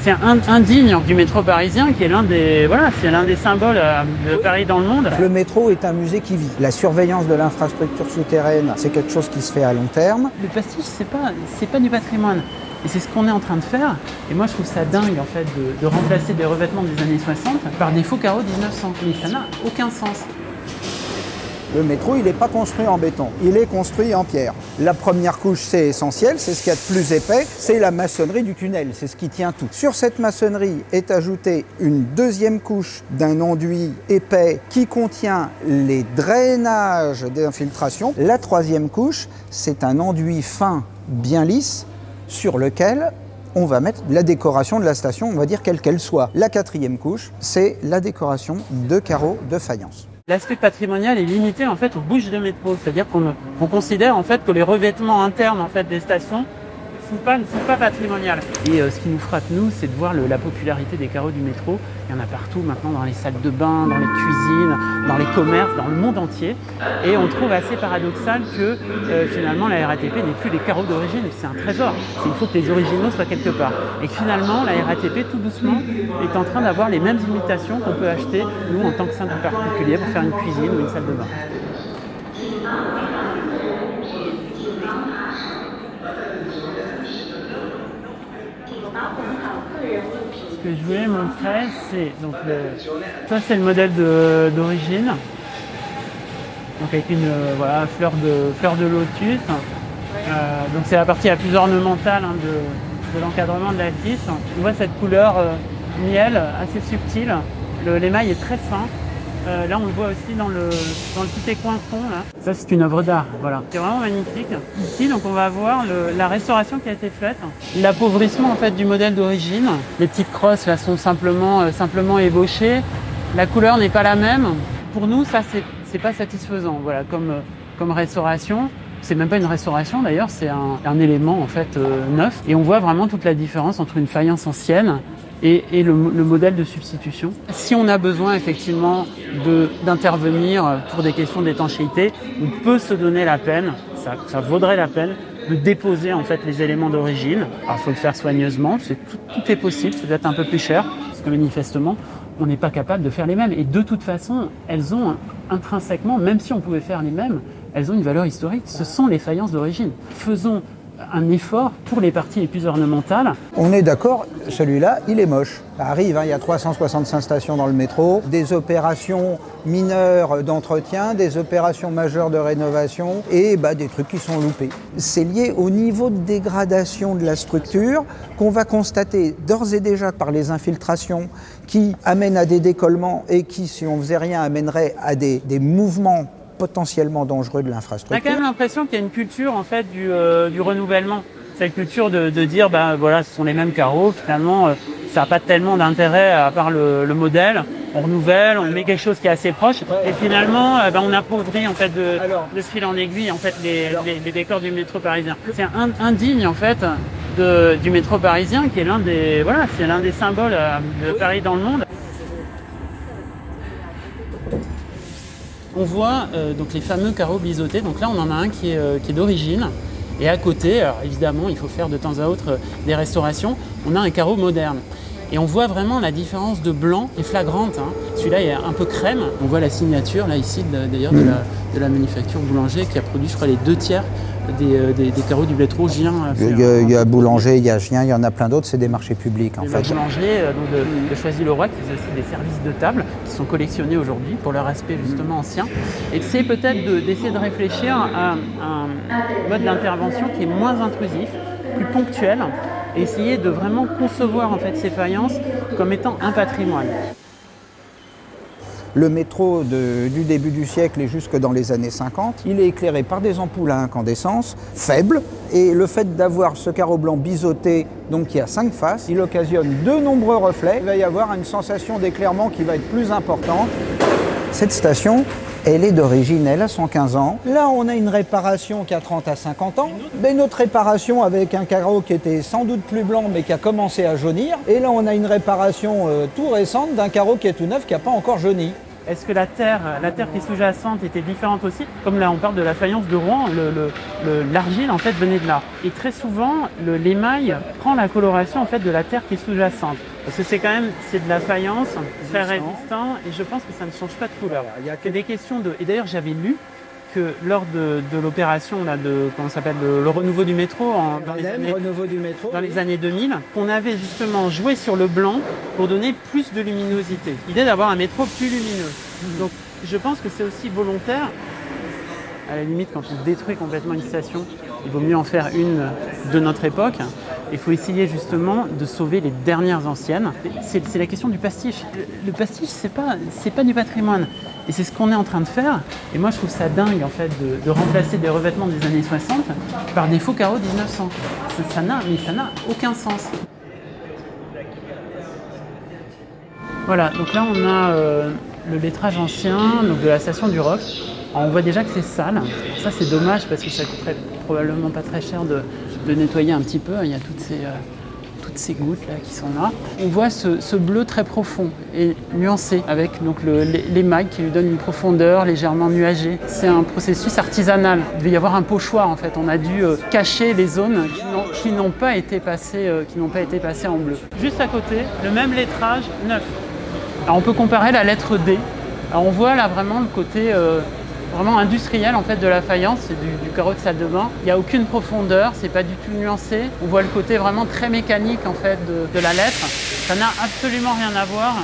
C'est indigne du métro parisien qui est l'un des, voilà, c'est l'un des symboles de Paris dans le monde. Le métro est un musée qui vit. La surveillance de l'infrastructure souterraine, c'est quelque chose qui se fait à long terme. Le pastiche, c'est pas du patrimoine. Et c'est ce qu'on est en train de faire. Et moi, je trouve ça dingue, en fait, de remplacer des revêtements des années 60 par des faux carreaux 1900. Mais ça n'a aucun sens. Le métro, il n'est pas construit en béton, il est construit en pierre. La première couche, c'est essentiel, c'est ce qu'il y a de plus épais, c'est la maçonnerie du tunnel, c'est ce qui tient tout. Sur cette maçonnerie est ajoutée une deuxième couche d'un enduit épais qui contient les drainages d'infiltration. La troisième couche, c'est un enduit fin, bien lisse, sur lequel on va mettre la décoration de la station, on va dire quelle qu'elle soit. La quatrième couche, c'est la décoration de carreaux de faïence. L'aspect patrimonial est limité en fait aux bouches de métro, c'est-à-dire qu'on considère en fait que les revêtements internes en fait des stations ne sont pas patrimoniales. Et ce qui nous frappe nous, c'est de voir la popularité des carreaux du métro. Il y en a partout maintenant dans les salles de bain, dans les cuisines, dans les commerces, dans le monde entier. Et on trouve assez paradoxal que finalement la RATP n'ait plus les carreaux d'origine. C'est un trésor. Il faut que les originaux soient quelque part. Et que finalement la RATP tout doucement est en train d'avoir les mêmes imitations qu'on peut acheter nous en tant que simple particulier pour faire une cuisine ou une salle de bain. Ce que je voulais montrer, c'est donc ça c'est le modèle d'origine, donc avec une voilà, fleur de lotus. Donc c'est la partie la plus ornementale de l'encadrement de la vis. On voit cette couleur miel assez subtile. L'émail est très fin. Là, on le voit aussi dans le petit écoin fond. Là. Ça, c'est une œuvre d'art. Voilà. C'est vraiment magnifique. Ici, donc, on va voir la restauration qui a été faite. L'appauvrissement en fait du modèle d'origine. Les petites crosses là sont simplement ébauchées. La couleur n'est pas la même. Pour nous, ça, c'est pas satisfaisant. Voilà, comme restauration. C'est même pas une restauration d'ailleurs, c'est un élément en fait neuf. Et on voit vraiment toute la différence entre une faïence ancienne et le modèle de substitution. Si on a besoin effectivement d'intervenir pour des questions d'étanchéité, on peut se donner la peine, ça vaudrait la peine, de déposer en fait les éléments d'origine. Alors il faut le faire soigneusement, tout est possible, ça doit être un peu plus cher, parce que manifestement, on n'est pas capable de faire les mêmes. Et de toute façon, elles ont intrinsèquement, même si on pouvait faire les mêmes, elles ont une valeur historique. Ce sont les faïences d'origine. Faisons un effort pour les parties les plus ornementales. On est d'accord, celui-là, il est moche. Ça arrive, il y a 365 stations dans le métro, des opérations mineures d'entretien, des opérations majeures de rénovation et des trucs qui sont loupés. C'est lié au niveau de dégradation de la structure qu'on va constater d'ores et déjà par les infiltrations qui amènent à des décollements et qui, si on faisait rien, amèneraient à des mouvements potentiellement dangereux de l'infrastructure. On a quand même l'impression qu'il y a une culture en fait du renouvellement. C'est une culture de dire voilà, ce sont les mêmes carreaux, finalement ça n'a pas tellement d'intérêt à part le modèle. On renouvelle, on met quelque chose qui est assez proche et finalement on appauvrit en fait de fil en aiguille en fait les décors du métro parisien. C'est indigne en fait du métro parisien qui est l'un des symboles de Paris dans le monde. On voit donc les fameux carreaux biseautés. Donc là, on en a un qui est d'origine. Et à côté, alors évidemment, il faut faire de temps à autre des restaurations. On a un carreau moderne. Et on voit vraiment la différence de blanc qui est flagrante. Hein. Celui-là est un peu crème. On voit la signature là ici d'ailleurs de la manufacture Boulanger qui a produit, je crois, les 2/3 des carreaux du métro Gien. Il y a Boulanger, il y a Gien, il y en a plein d'autres, c'est des marchés publics en fait. Boulanger de Choisy-le-Roi qui faisait aussi des services de table qui sont collectionnés aujourd'hui pour leur aspect justement ancien. Et c'est peut-être d'essayer de réfléchir à un mode d'intervention qui est moins intrusif, plus ponctuel, et essayer de vraiment concevoir en fait ces faïences comme étant un patrimoine. Le métro du début du siècle et jusque dans les années 50, il est éclairé par des ampoules à incandescence faibles. Et le fait d'avoir ce carreau blanc biseauté, donc qui a 5 faces, il occasionne de nombreux reflets. Il va y avoir une sensation d'éclairement qui va être plus importante. Cette station, elle est d'origine, elle a 115 ans. Là, on a une réparation qui a 30 à 50 ans. Mais notre réparation avec un carreau qui était sans doute plus blanc, mais qui a commencé à jaunir. Et là, on a une réparation tout récente d'un carreau qui est tout neuf, qui n'a pas encore jauni. est-ce que la terre qui est sous-jacente était différente aussi? Comme là, on parle de la faïence de Rouen, l'argile en fait venait de là. Et très souvent, l'émail prend la coloration en fait de la terre qui est sous-jacente. Parce que c'est de la faïence, très résistant, et je pense que ça ne change pas de couleur. Il y a des questions de. Et d'ailleurs, j'avais lu que lors de l'opération là comment s'appelle le renouveau du métro dans les années 2000, qu'on avait justement joué sur le blanc pour donner plus de luminosité. L'idée d'avoir un métro plus lumineux. Donc je pense que c'est aussi volontaire. À la limite, quand on détruit complètement une station, il vaut mieux en faire une de notre époque. Il faut essayer justement de sauver les dernières anciennes. C'est la question du pastiche. Le pastiche, c'est pas du patrimoine. Et c'est ce qu'on est en train de faire. Et moi, je trouve ça dingue en fait de remplacer des revêtements des années 60 par des faux carreaux 1900. Ça n'a aucun sens. Voilà, donc là on a le lettrage ancien donc de la station du Roc. Alors, on voit déjà que c'est sale. Alors, ça c'est dommage parce que ça coûterait probablement pas très cher de nettoyer un petit peu. Il y a toutes ces gouttes là qui sont là. On voit ce bleu très profond et nuancé avec donc l'émail qui lui donne une profondeur légèrement nuagée. C'est un processus artisanal. Il devait y avoir un pochoir en fait. On a dû cacher les zones qui n'ont pas été passées en bleu. Juste à côté, le même lettrage neuf. Alors on peut comparer la lettre D. Alors on voit là vraiment le côté vraiment industriel en fait de la faïence, c'est du carreau de salle de bain. Il n'y a aucune profondeur, c'est pas du tout nuancé. On voit le côté vraiment très mécanique en fait de la lettre. Ça n'a absolument rien à voir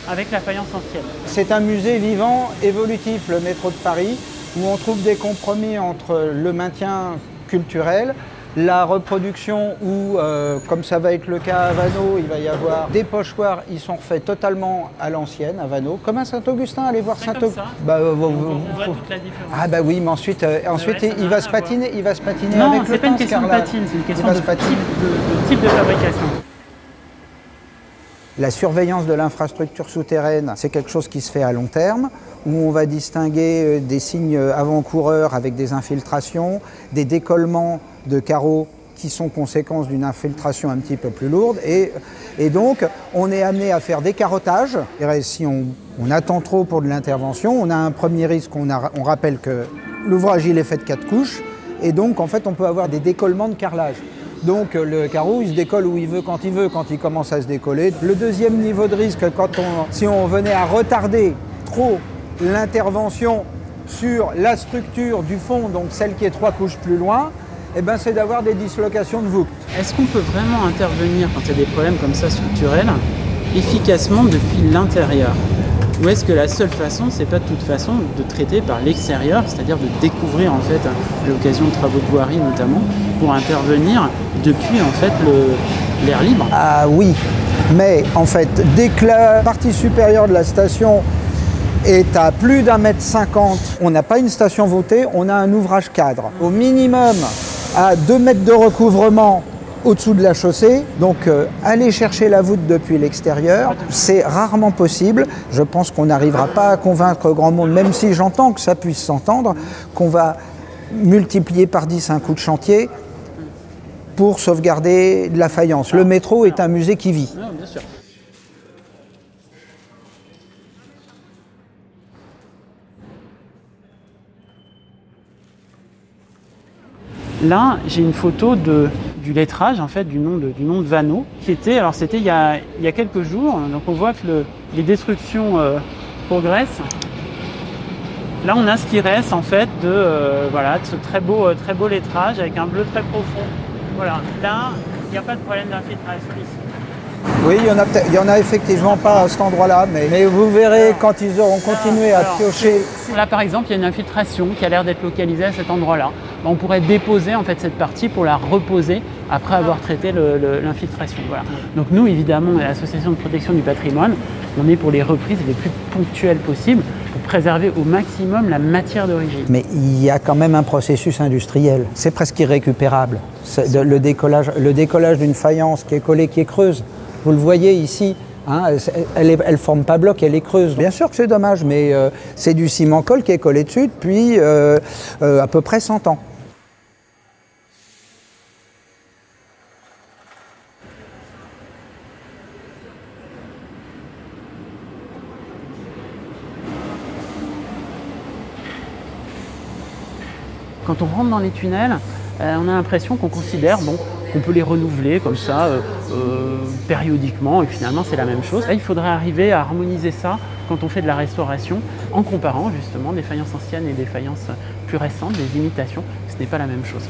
avec la faïence ancienne. C'est un musée vivant, évolutif, le métro de Paris, où on trouve des compromis entre le maintien culturel, la reproduction où, comme ça va être le cas à Vanneau, il va y avoir des pochoirs, ils sont refaits totalement à l'ancienne, à Vanneau, comme à Saint-Augustin, allez voir Saint-Augustin. Bah, on voit toute la différence. Ah bah oui, mais ensuite il va se patiner avec le temps. Non, c'est pas une question de patine, c'est une question de type de fabrication. La surveillance de l'infrastructure souterraine, c'est quelque chose qui se fait à long terme, où on va distinguer des signes avant-coureurs avec des infiltrations, des décollements de carreaux qui sont conséquences d'une infiltration un petit peu plus lourde. Et donc, on est amené à faire des carottages. Et si on attend trop pour de l'intervention, on a un premier risque, on rappelle que l'ouvrage il est fait de 4 couches, et donc en fait on peut avoir des décollements de carrelage. Donc le carreau, il se décolle où il veut, quand il commence à se décoller. Le deuxième niveau de risque, si on venait à retarder trop l'intervention sur la structure du fond, donc celle qui est 3 couches plus loin, eh ben, c'est d'avoir des dislocations de voûte. Est-ce qu'on peut vraiment intervenir quand il y a des problèmes comme ça structurels, efficacement depuis l'intérieur? Ou est-ce que la seule façon, c'est pas de toute façon de traiter par l'extérieur, c'est-à-dire de découvrir en fait, à l'occasion de travaux de voirie notamment, pour intervenir depuis en fait l'air libre? Ah oui, mais en fait, dès que la partie supérieure de la station est à plus d'1,50 m, on n'a pas une station voûtée, on a un ouvrage cadre. Au minimum, à 2 mètres de recouvrement au-dessous de la chaussée, donc aller chercher la voûte depuis l'extérieur, c'est rarement possible. Je pense qu'on n'arrivera pas à convaincre grand monde, même si j'entends que ça puisse s'entendre, qu'on va multiplier par 10 un coût de chantier pour sauvegarder de la faïence. Le métro est un musée qui vit. Non, bien sûr. Là, j'ai une photo du lettrage, en fait, du nom de Vanneau, qui était, alors c'était il y a quelques jours, donc on voit que les destructions progressent. Là, on a ce qui reste, en fait, de ce très beau lettrage avec un bleu très profond. Voilà, là, il n'y a pas de problème d'infiltration ici. Oui, il y en a effectivement pas à cet endroit-là, mais vous verrez quand ils auront continué à piocher. Là, par exemple, il y a une infiltration qui a l'air d'être localisée à cet endroit-là. On pourrait déposer en fait cette partie pour la reposer après avoir traité l'infiltration. Voilà. Donc nous, évidemment, à l'association de protection du patrimoine, on est pour les reprises les plus ponctuelles possibles pour préserver au maximum la matière d'origine. Mais il y a quand même un processus industriel. C'est presque irrécupérable. Le décollage d'une faïence qui est collée, qui est creuse. Vous le voyez ici, hein, elle forme pas bloc, elle est creuse. Bien sûr que c'est dommage, mais c'est du ciment-colle qui est collé dessus depuis à peu près 100 ans. Quand on rentre dans les tunnels, on a l'impression qu'on considère qu'on peut les renouveler comme ça périodiquement et finalement c'est la même chose. Là, il faudrait arriver à harmoniser ça quand on fait de la restauration en comparant justement des faïences anciennes et des faïences plus récentes, des imitations. Ce n'est pas la même chose.